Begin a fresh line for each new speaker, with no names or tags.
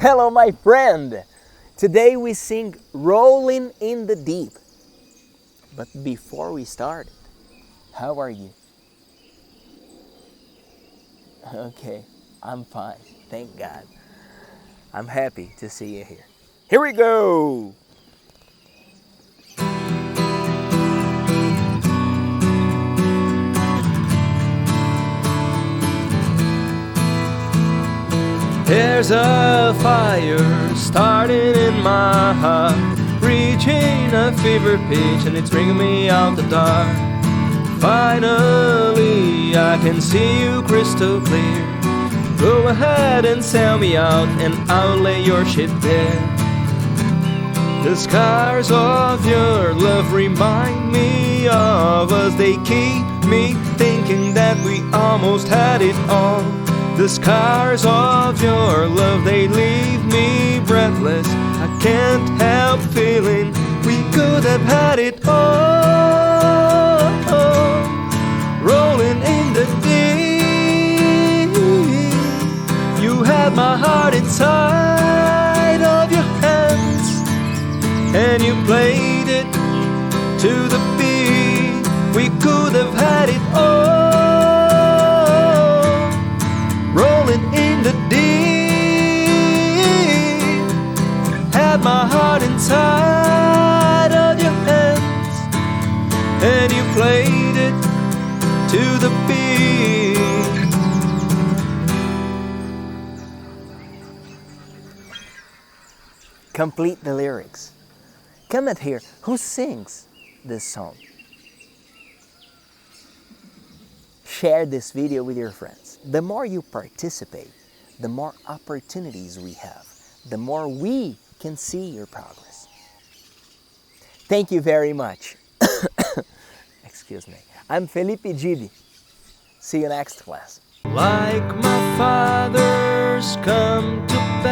Hello, my friend! Today we sing Rolling in the Deep. But before we start, how are you? Okay, I'm fine, thank God. I'm happy to see you here. Here we go! There's a fire starting in my heart, reaching a fever pitch, and it's bringing me out the dark. Finally, I can see you crystal clear. Go ahead and sell me out, and I'll lay your ship bare. The scars of your love remind me of us. They keep me thinking that we almost had it all. The scars of your love, they leave me breathless. I can't help feeling we could have had it all. Rolling in the deep, you had my heart inside of your hands, and you played it to the beat. We could have had it all. Rolling in the deep, had my heart inside of your hands, and you played it to the beat. Complete the lyrics. Comment here, who sings this song? Share this video with your friends. The more you participate, the more opportunities we have, the more we can see your progress. Thank you very much. Excuse me. I'm Felipe Dib. See you next class. Like my fathers come to pass.